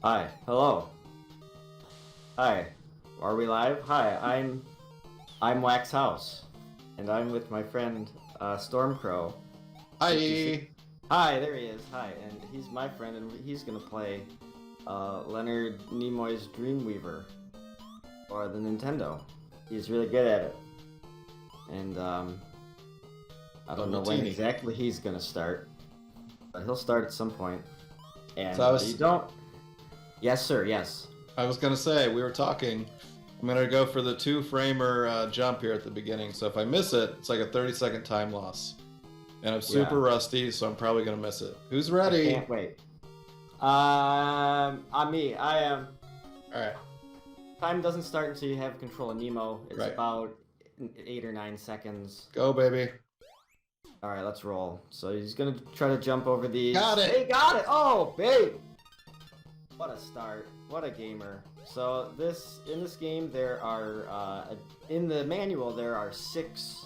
Hi. Hello. Hi. Are we live? Hi, I'm Wax House, and I'm with my friend Stormcrow. Hi. Hi, there he is. Hi, and he's my friend, and he's gonna play Leonard Nimoy's Dreamweaver for the Nintendo. He's really good at it, and I don't know when exactly he's gonna start, but he'll start at some point. And So you don't. Yes, sir. Yes. I was gonna say we were talking. I'm gonna go for the 2-framer jump here at the beginning. So if I miss it, it's like a 30-second time loss, and I'm super rusty, so I'm probably gonna miss it. Who's ready? I can't wait. On me. I am. All right. Time doesn't start until you have control of Nemo. It's Right. about 8 or 9 seconds. Go, baby. All right, let's roll. So he's gonna try to jump over these. Got it. Hey, got it. Oh, babe. What a start. What a gamer. So in this game there are in the manual there are 6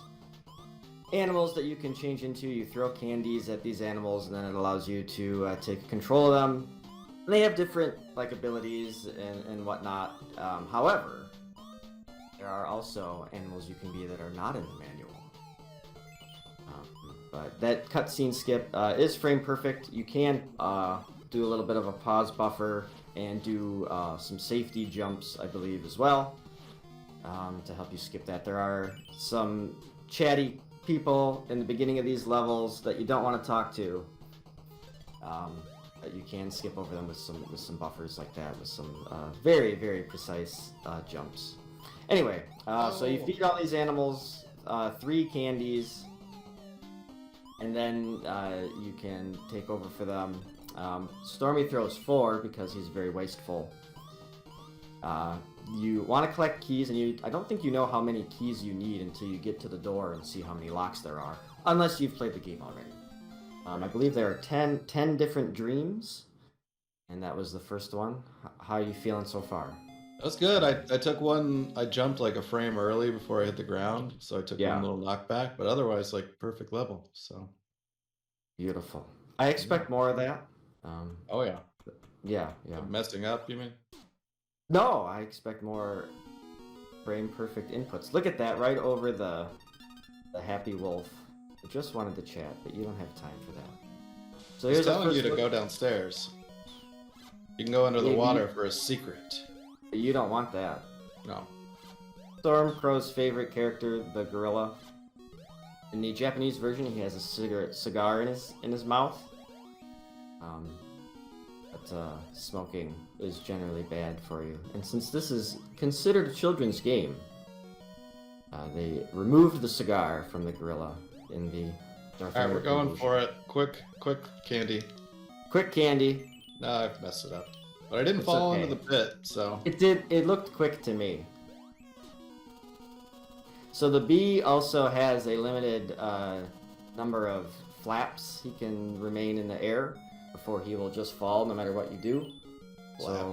animals that you can change into. You throw candies at these animals, and then it allows you to take control of them. And they have different abilities and whatnot. However, there are also animals you can be that are not in the manual. But that cutscene skip is frame perfect. You can do a little bit of a pause buffer and do some safety jumps, I believe, as well, to help you skip that. There are some chatty people in the beginning of these levels that you don't want to talk to. But you can skip over them with some buffers like that, with some very, very precise jumps. Anyway, so you feed all these animals 3 candies, and then you can take over for them. Stormy throws 4 because he's very wasteful. You want to collect keys, and I don't think you know how many keys you need until you get to the door and see how many locks there are, unless you've played the game already. I believe there are 10 different dreams, and that was the first one. How are you feeling so far? That's good. I took one. I jumped like a frame early before I hit the ground, so I took one little knockback. But otherwise, like perfect level. So beautiful. I expect more of that. Oh yeah. Yeah. Messing up, you mean? No, I expect more frame perfect inputs. Look at that, right over the happy wolf. I just wanted to chat, but you don't have time for that. So he's telling you to go downstairs. You can go under the water for a secret. But you don't want that. No. Stormcrow's favorite character, the gorilla. In the Japanese version, he has a cigar in his mouth. But smoking is generally bad for you. And since this is considered a children's game, they removed the cigar from the gorilla in the North American Alright, we're going version. for it. Quick candy. Quick candy. No, I've messed it up. But I didn't fall into the pit, so... It looked quick to me. So the bee also has a limited number of flaps. He can remain in the air before he will just fall no matter what you do. So,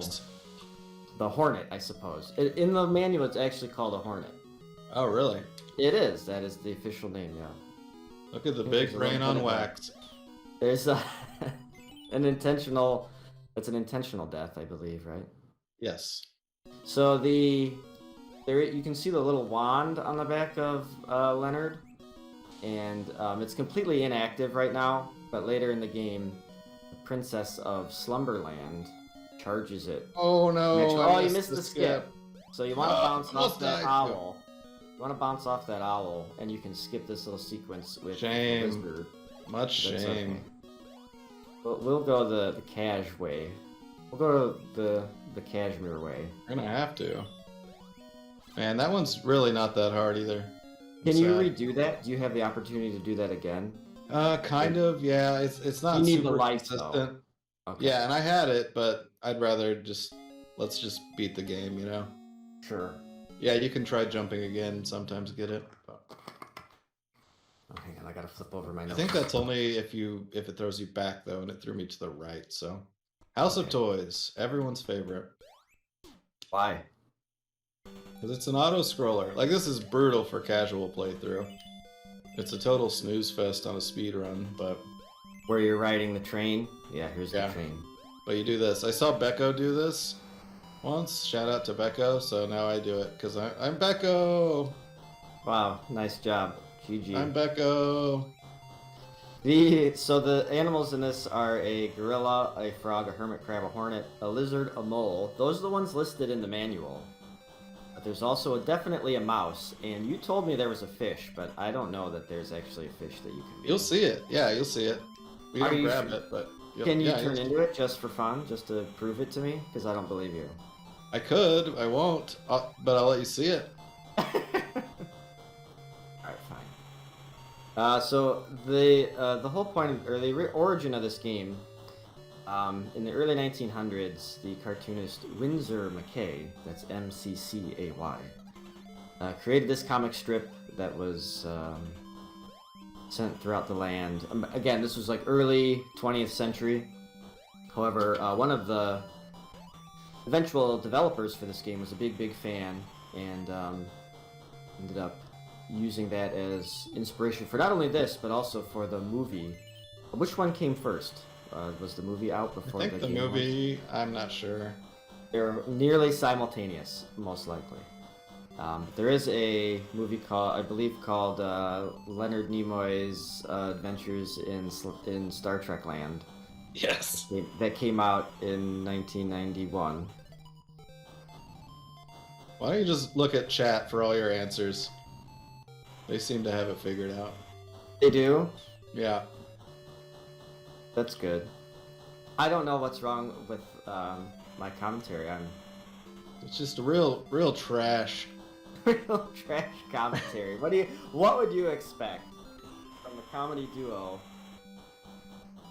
the hornet, I suppose. In the manual, it's actually called a hornet. Oh, really? It is. That is the official name, yeah. Look at the big brain on wax. There's an intentional... It's an intentional death, I believe, right? Yes. So you can see the little wand on the back of Leonard, and it's completely inactive right now, but later in the game, the Princess of Slumberland charges it. Oh no! You missed the skip. So you want to bounce off that owl. You want to bounce off that owl, and you can skip this little sequence with shame. Whisper. Much shame. Okay. We'll go the cash way. We'll go the cashmere way. We're gonna have to. Man, that one's really not that hard either. Can you redo that? Do you have the opportunity to do that again? Kind of, yeah. It's not you need super the light, consistent. Though. Okay. Yeah, and I had it, but I'd rather let's just beat the game, you know? Sure. Yeah, you can try jumping again and sometimes get it. But... Oh, hang on, I gotta flip over my notes. I think that's only if it throws you back though, and it threw me to the right, so. House of Toys, everyone's favorite. Why? Because it's an auto-scroller. Like, this is brutal for casual playthrough. It's a total snooze fest on a speed run, but... Where you're riding the train? Yeah, here's the train. but you do this. I saw Becco do this once. Shout out to Becco. So now I do it because I'm Becco. Wow, nice job. GG. I'm Becco. So the animals in this are a gorilla, a frog, a hermit crab, a hornet, a lizard, a mole. Those are the ones listed in the manual. But there's also definitely a mouse, and you told me there was a fish, but I don't know that there's actually a fish that you can be. You'll see it. Yeah, you'll see it. We Are don't you grab sure? it, but Can you turn into it just for fun, just to prove it to me? Because I don't believe you. I could. I won't. But I'll let you see it. Alright, fine. So the whole point, or the origin of this game, in the early 1900s, the cartoonist Winsor McCay, that's MCCAY, created this comic strip that was sent throughout the land. Again, this was like early 20th century. However, one of the eventual developers for this game was a big fan, and ended up using that as inspiration for not only this, but also for the movie. Which one came first? Was the movie out before I think the game movie, I'm not sure. They're nearly simultaneous, most likely. There is a movie called, I believe, called Leonard Nimoy's Adventures in Star Trek Land. Yes. That came out in 1991. Why don't you just look at chat for all your answers? They seem to have it figured out. They do? Yeah. That's good. I don't know what's wrong with my commentary. I'm It's just real trash. real trash commentary. What would you expect from a comedy duo?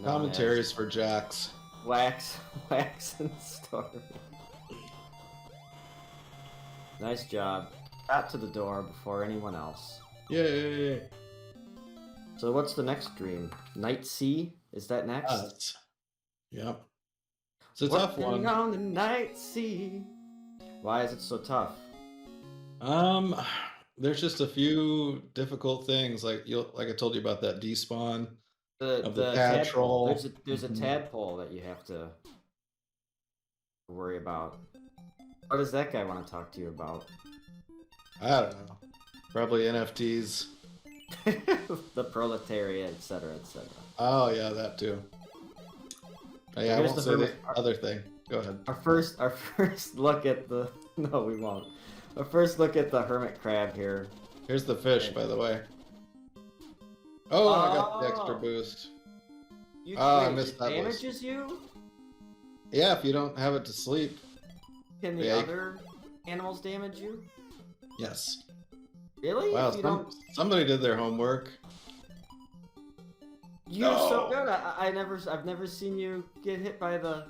known Commentaries as for jacks. Wax and Story. Nice job. Got to the door before anyone else. Yay! So what's the next dream? Night Sea? Is that next? Yep. It's a tough Working one. on the night sea. Why is it so tough? There's just a few difficult things, like I told you about that despawn of the tad troll. There's a tadpole that you have to worry about. What does that guy want to talk to you about? I don't know. Probably NFTs. The proletariat, etc., etc. Oh yeah, that too. Oh, yeah, I Here's won't the say the hermit- other thing. Go ahead. Our first look at the no, we won't. Our first look at the hermit crab here. Here's the fish, by the way. Oh, I got the extra Oh. boost. I I missed that boost. Damages you? Yeah, if you don't have it to sleep. Can the Yeah, you- other animals damage you? Yes. Really? Wow, If you don't, somebody did their homework. you're so No. good. I've never seen you get hit by the.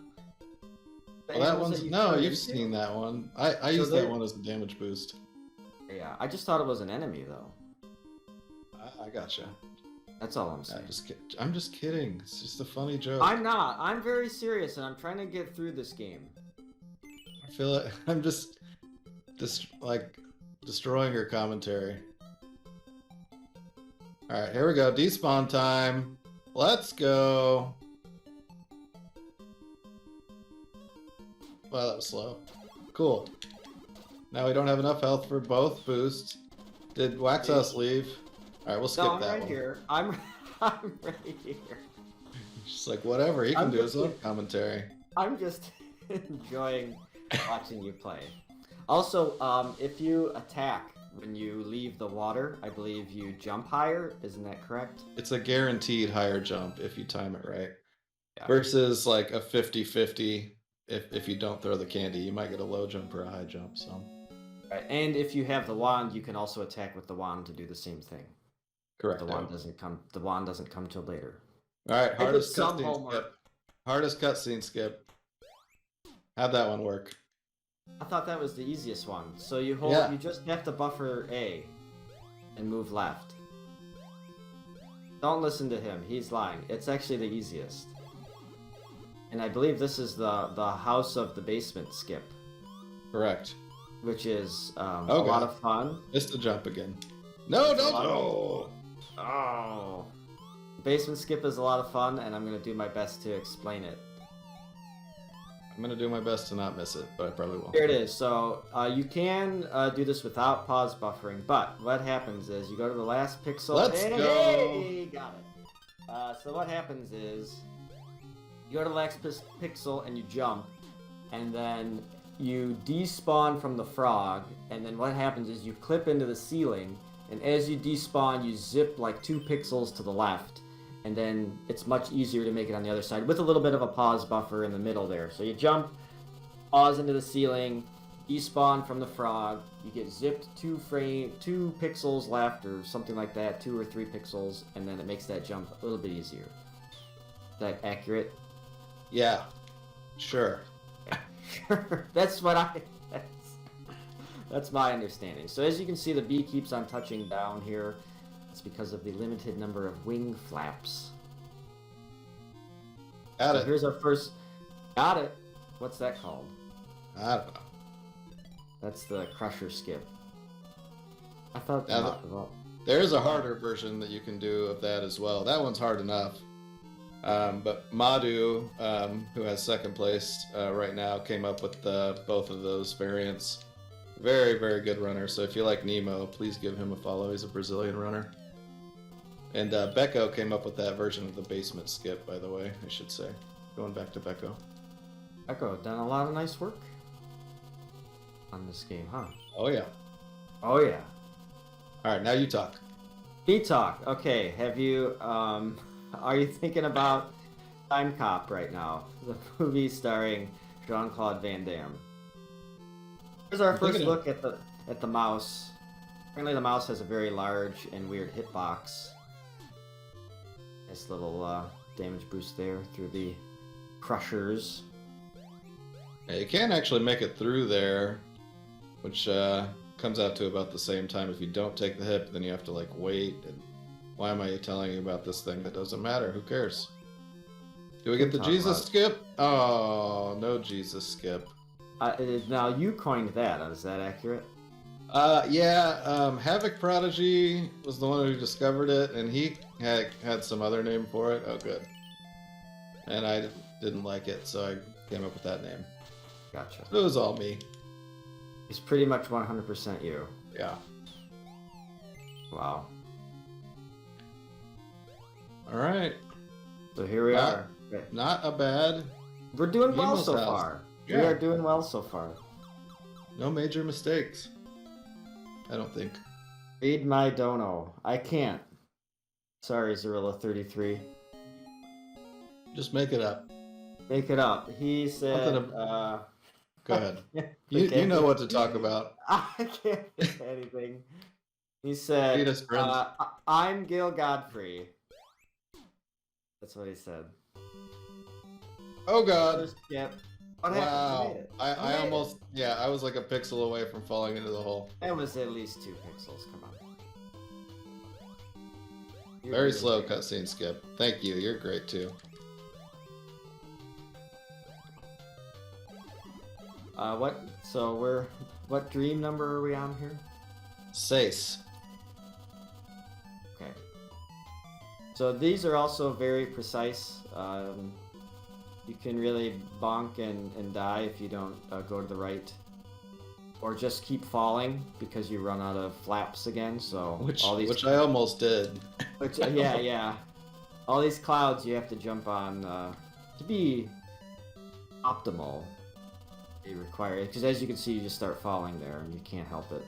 Well, that animals one's you no, turn you've into? seen that one. I So used that they're- one as a damage boost. Yeah, I just thought it was an enemy though. I gotcha. That's all I'm saying. I'm just kidding. It's just a funny joke. I'm not. I'm very serious, and I'm trying to get through this game. I feel like I'm just destroying your commentary. All right, here we go. Despawn time. Let's go. Wow, that was slow. Cool. Now we don't have enough health for both boosts. Did Waxhouse leave? All right, we'll skip No, I'm that right one. here. I'm right here. Just like whatever, he can I'm do his just- own commentary. I'm just enjoying watching you play. Also, if you attack when you leave the water, I believe you jump higher. Isn't that correct? It's a guaranteed higher jump if you time it right. Yeah. Versus like a 50-50 if you don't throw the candy. You might get a low jump or a high jump, so. Right. And if you have the wand, you can also attack with the wand to do the same thing. Correct. The wand doesn't come. The wand doesn't come till later. Alright, I did hardest some cutscene homework. skip. Hardest cutscene skip. How'd that one work? I thought that was the easiest one. So you hold. Yeah. You just have to buffer A, and move left. Don't listen to him. He's lying. It's actually the easiest. And I believe this is the House of the Basement skip, Correct. which is a Okay. lot of fun. Missed a jump again. No, It's a don't. lot of- Oh. Oh. Basement skip is a lot of fun, and I'm going to do my best to explain it. I'm gonna do my best to not miss it, but I probably won't. Here it is. So you can do this without pause buffering, but what happens is you go to the last pixel. Let's go. Hey, got it. So what happens is you go to the last pixel and you jump, and then you despawn from the frog, and then what happens is you clip into the ceiling, and as you despawn, you zip like 2 pixels to the left, and then it's much easier to make it on the other side with a little bit of a pause buffer in the middle there. So you jump, pause into the ceiling, despawn from the frog, you get zipped 2 pixels left or something like that, 2 or 3 pixels, and then it makes that jump a little bit easier. Is that accurate? Yeah, sure. Sure. That's my understanding. So as you can see, the bee keeps on touching down here. It's because of the limited number of wing flaps. Got So it. here's our first. Got it. What's that called? I don't know. That's the crusher skip. I thought. There's a harder version that you can do of that as well. That one's hard enough. But Madhu, who has second place right now, came up with both of those variants. Very, very good runner. So if you like Nemo, please give him a follow. He's a Brazilian runner. And Becco came up with that version of the basement skip, by the way, I should say. Going back to Becco. Echo done a lot of nice work on this game, huh? Oh, yeah. Oh yeah. All right, now you talk. Me talk. Okay. Have you? Are you thinking about Time Cop right now? The movie starring Jean-Claude Van Damme. Here's our first look at the mouse. Apparently, the mouse has a very large and weird hitbox. Nice little damage boost there through the crushers. Yeah, you can actually make it through there, which comes out to about the same time. If you don't take the hit, then you have to like wait. And why am I telling you about this thing that doesn't matter? Who cares? Do we get the Jesus skip? Oh, no Jesus skip. Now you coined that. Is that accurate? Yeah. Havoc Prodigy was the one who discovered it, and he had some other name for it. Oh, good. And I didn't like it, so I came up with that name. Gotcha. It was all me. It's pretty much 100% you. Yeah. Wow. All right. So here we are. Not a bad. We're doing well Nemo's so house. far. Yeah. We are doing well so far. No major mistakes. I don't think. Read my dono. I can't. Sorry, Zorilla33. Just make it up. Make it up. He said. Go ahead. You know what to talk about. I can't think of anything. He said. Feed us, friends. I'm Gil Godfrey. That's what he said. Oh God. Yep. Wow. I almost, yeah, I was like a pixel away from falling into the hole. That was at least 2 pixels. Come on. Very slow cutscene skip. Thank you. You're great too. What? So what dream number are we on here? 6. Okay. So these are also very precise. You can really bonk and die if you don't go to the right. Or just keep falling because you run out of flaps again. So which I almost did. Yeah. All these clouds you have to jump on to be optimal. They require it because as you can see, you just start falling there and you can't help it.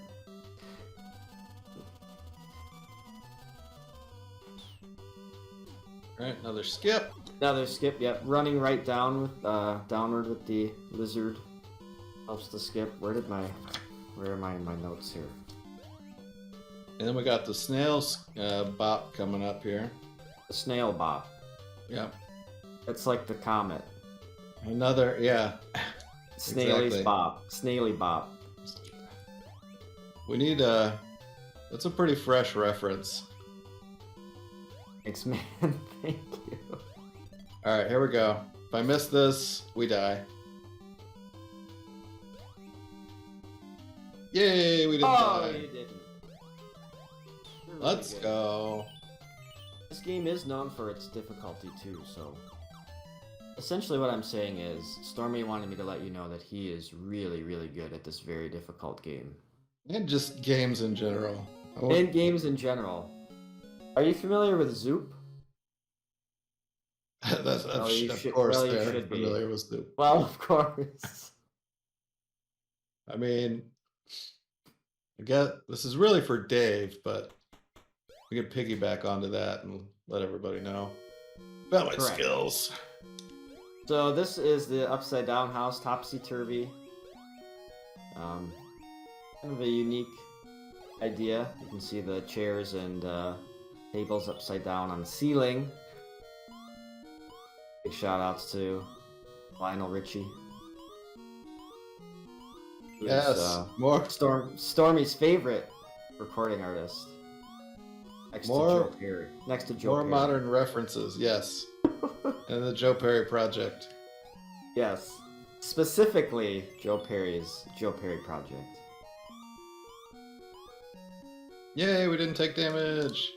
All right, another skip. Another skip, yep. Running right down with downward with the lizard helps to skip. Where am I in my notes here? And then we got the snails bop coming up here. The snail bop. Yep. It's like the comet. Another, yeah. Snaily bop. Snaily bop. We need that's a pretty fresh reference. Thanks, man. Thank you. All right, here we go. If I miss this, we die. Yay, we didn't die. You didn't. You're really Let's good. go. This game is known for its difficulty too, so Essentially, what I'm saying is, Stormy wanted me to let you know that he is really, really good at this very difficult game. And just games in general. And games in general. Are you familiar with Zoop? That's Oh, you of should. course Well, you they're should be. familiar with Snoop. Well, of course. I mean, I get this is really for Dave, but we can piggyback onto that and let everybody know about my Correct. skills. So this is the upside down house, Topsy Turvy. Kind of a unique idea. You can see the chairs and tables upside down on the ceiling. Big shout outs to Lionel Richie. Who's, Yes, more Stormy's favorite recording artist. Next to Joe Perry. Next to Joe more Perry. modern references, yes. And the Joe Perry project. Yes. Specifically Joe Perry's Joe Perry project. Yay, we didn't take damage.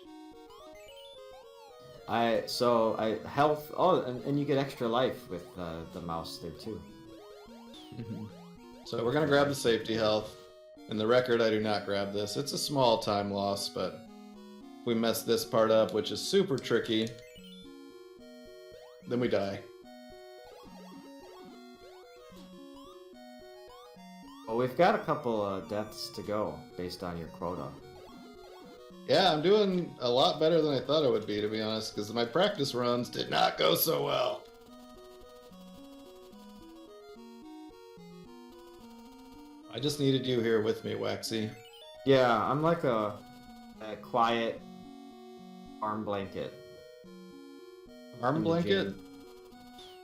Health. Oh, and you get extra life with the mouse there too. So we're gonna grab the safety health. In the record, I do not grab this. It's a small time loss, but if we mess this part up, which is super tricky, then we die. Well, we've got a couple deaths to go based on your quota. Yeah, I'm doing a lot better than I thought I would be, to be honest, because my practice runs did not go so well. I just needed you here with me, Waxy. Yeah, I'm like a quiet warm blanket. Arm blanket?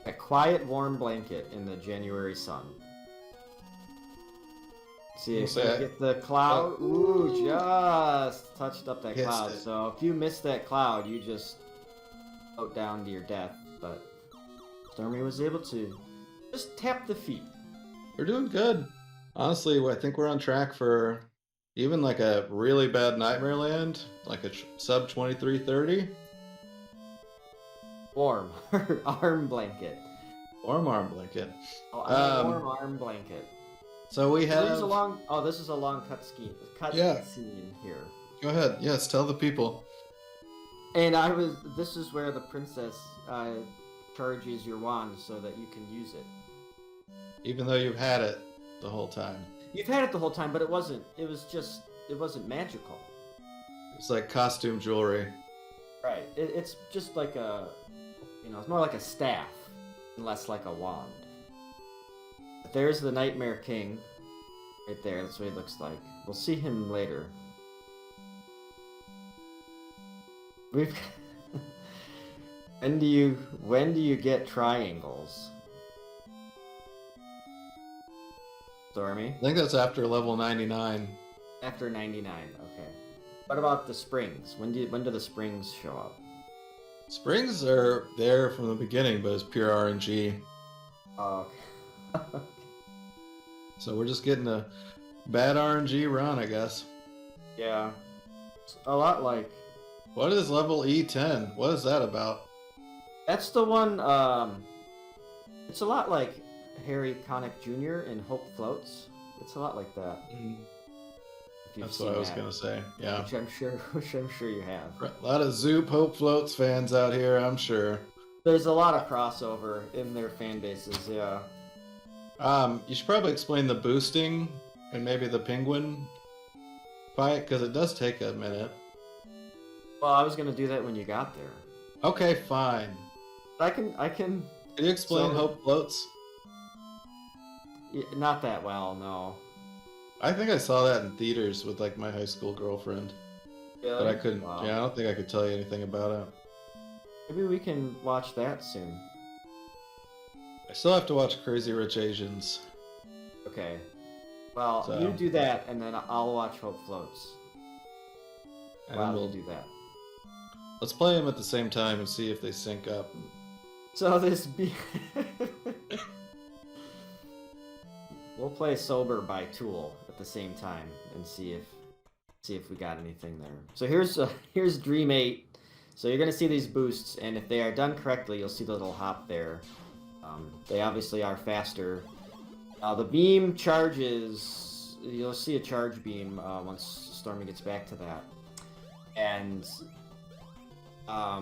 A quiet warm blanket in the January sun. See if you get the cloud. Ooh, just touched up that cloud. So if you miss that cloud, you just float down to your death. But Stormy was able to just tap the feet. We're doing good. Honestly, I think we're on track for even like a really bad Nightmare Land, like a sub 2330. Warm arm blanket. Warm arm blanket. Oh, warm arm blanket. So we have. This is a long cut scene here. Go ahead. Yes, tell the people. And this is where the princess charges your wand so that you can use it. Even though you've had it the whole time. You've had it the whole time, but it wasn't magical. It's like costume jewelry. Right. It's just like it's more like a staff and less like a wand. There's the Nightmare King. Right there, that's what he looks like. We'll see him later. We've when do you get triangles? Stormy? I think that's after level 99. After 99, okay. What about the springs? When do the springs show up? Springs are there from the beginning, but it's pure RNG. Oh, okay. So we're just getting a bad RNG run, I guess. Yeah. It's a lot like... What is level E10? What is that about? That's the one, it's a lot like Harry Connick Jr. in Hope Floats. It's a lot like that. That's what I was going to say, yeah. Which I'm sure you have. A lot of Zoop Hope Floats fans out here, I'm sure. There's a lot of crossover in their fan bases, yeah. You should probably explain the boosting and maybe the penguin fight, because it does take a minute. Well, I was gonna do that when you got there. Okay, fine. I can. Can you explain Hope Floats? Yeah, not that well, no. I think I saw that in theaters with like my high school girlfriend. Really? But I couldn't. Wow. Yeah, I don't think I could tell you anything about it. Maybe we can watch that soon. I still have to watch Crazy Rich Asians. Okay. Well, So- you do that, and then I'll watch Hope Floats. And Wow, we'll we'll do that. let's play them at the same time and see if they sync up. So we'll play Sober by Tool at the same time and see if we got anything there. So here's Dream 8. So you're gonna see these boosts, and if they are done correctly, you'll see the little hop there. They obviously are faster. The beam charges. You'll see a charge beam once Stormy gets back to that. And I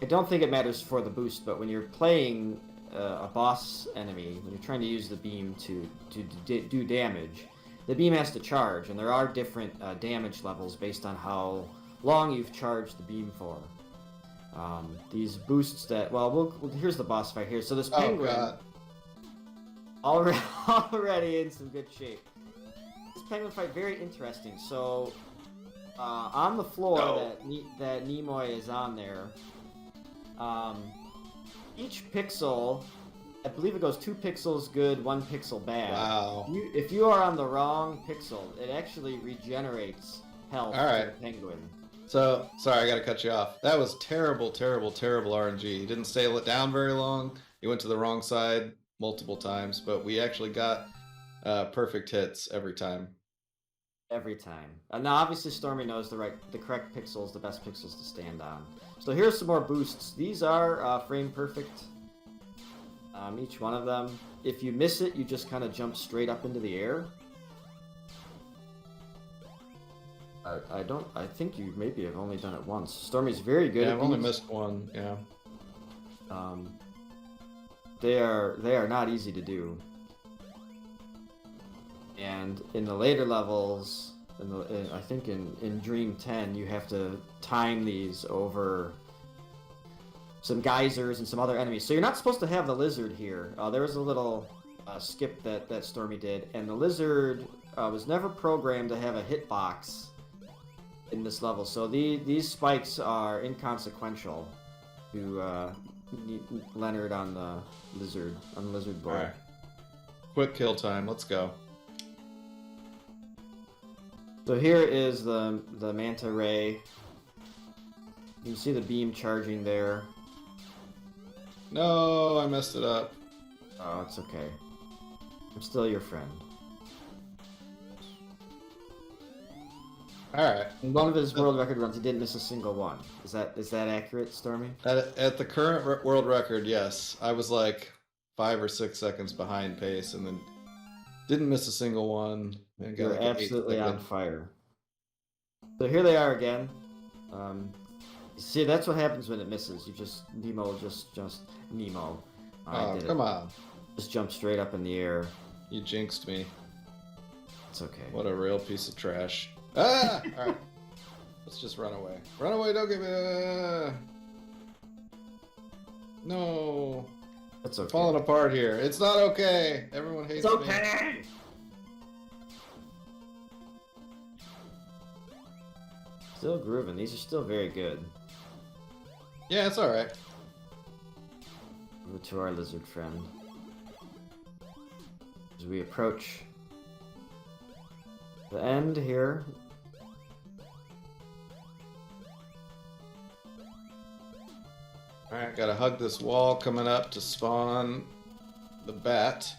don't think it matters for the boost, but when you're playing a boss enemy, when you're trying to use the beam to do damage, the beam has to charge, and there are different damage levels based on how long you've charged the beam for. These boosts that, here's the boss fight here. So this penguin, already in some good shape. This penguin fight, very interesting. So on the floor that Nemo is on there, each pixel, I believe it goes 2 pixels good, 1 pixel bad. Wow. If you are on the wrong pixel, it actually regenerates health to the penguin. So, sorry, I gotta cut you off. That was terrible, terrible, terrible RNG. He didn't stay down very long. He went to the wrong side multiple times, but we actually got perfect hits every time. Every time. Now, obviously, Stormy knows the correct pixels, the best pixels to stand on. So here's some more boosts. These are frame perfect. Each one of them. If you miss it, you just kind of jump straight up into the air. I think you maybe have only done it once. Stormy's very good at I've only missed one, yeah. They are not easy to do. And in the later levels, I think in Dream 10, you have to time these over some geysers and some other enemies. So you're not supposed to have the lizard here. There was a little skip that Stormy did, and the lizard was never programmed to have a hitbox in this level. So these spikes are inconsequential to Leonard on the lizard board. All right. Quick kill time. Let's go. So here is the manta ray. You can see the beam charging there. No, I messed it up. Oh, it's okay. I'm still your friend. Alright. In one of his world record runs, he didn't miss a single one. Is that accurate, Stormy? At the current world record, yes. I was like 5 or 6 seconds behind pace, and then didn't miss a single one. And You're absolutely on fire. So here they are again. See, that's what happens when it misses. Nemo. Oh, come on. Just jump straight up in the air. You jinxed me. It's okay. What a real piece of trash. Ah! Alright. Let's just run away. Run away, don't give me... No. It's okay. Falling apart here. It's not okay. Everyone hates me. It's okay! Still grooving. These are still very good. Yeah, it's alright. Over to our lizard friend. As we approach the end here. Alright, gotta hug this wall coming up to spawn the bat.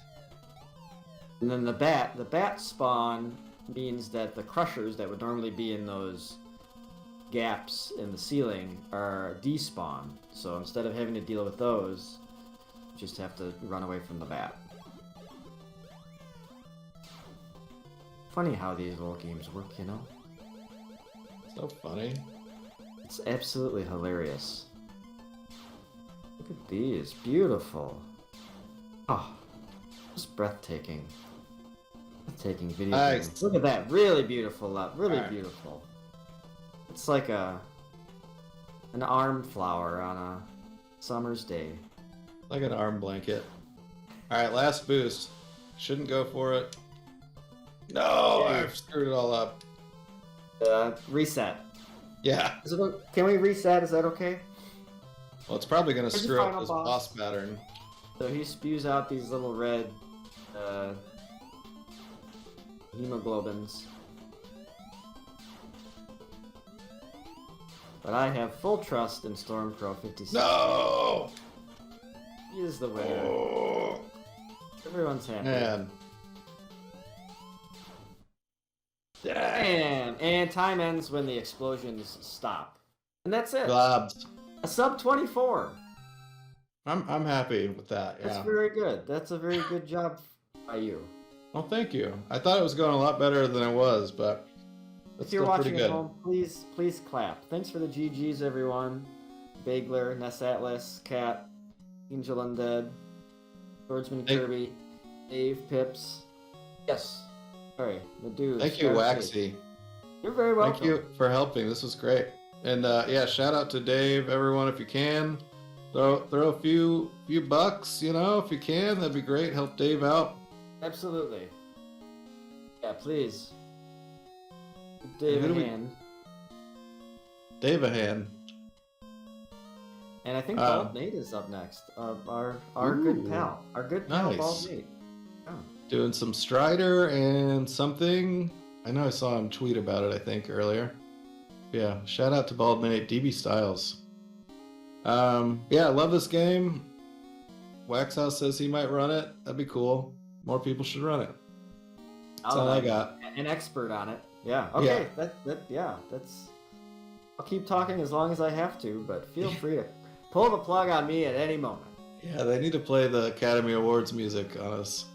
And then the bat spawn means that the crushers that would normally be in those gaps in the ceiling are despawn. So instead of having to deal with those, you just have to run away from the bat. Funny how these little games work, you know? So funny. It's absolutely hilarious. Look at these. Beautiful. Oh, just breathtaking. Breathtaking video Nice. games. Look at that. Really beautiful. Really Alright. beautiful. It's like an arm flower on a summer's day. Like an arm blanket. Alright, last boost. Shouldn't go for it. No, I've screwed it all up. Reset. Yeah. Can we reset? Is that okay? Well, it's probably going to Where's the screw up final this boss? boss pattern. So he spews out these little red hemoglobins. But I have full trust in Stormcrow 56. No! He is the winner. Oh, Everyone's happy. man. Damn. And time ends when the explosions stop. And that's it. Globs. A sub 24. I'm happy with that. That's Yeah. very good. That's a very good job by you. Well, thank you. I thought it was going a lot better than it was, but it's If you're still pretty watching at good. home, please clap. Thanks for the GGs, everyone. Bagler, Ness Atlas, Cat, Angel Undead, Swordsman Kirby, Dave, Pips. Yes. Sorry, the dude. Thank you, Waxy. You're very welcome. Thank you for helping. This was great. And yeah, shout out to Dave, everyone, if you can. Throw a few bucks, you know, if you can. That'd be great. Help Dave out. Absolutely. Yeah, please. Give Dave a hand. Dave a hand. And I think Bald Nate is up next. Our good pal. Our good pal, Nice. Bald Nate. Oh. Doing some Strider and something. I know I saw him tweet about it, I think, earlier. Yeah, shout out to Bald Nate, DB Styles. Yeah, I love this game. Waxhouse says he might run it. That'd be cool. More people should run it. That's all I got. An expert on it. Yeah. Okay. Yeah. That's. I'll keep talking as long as I have to, but feel free to pull the plug on me at any moment. Yeah, they need to play the Academy Awards music on us.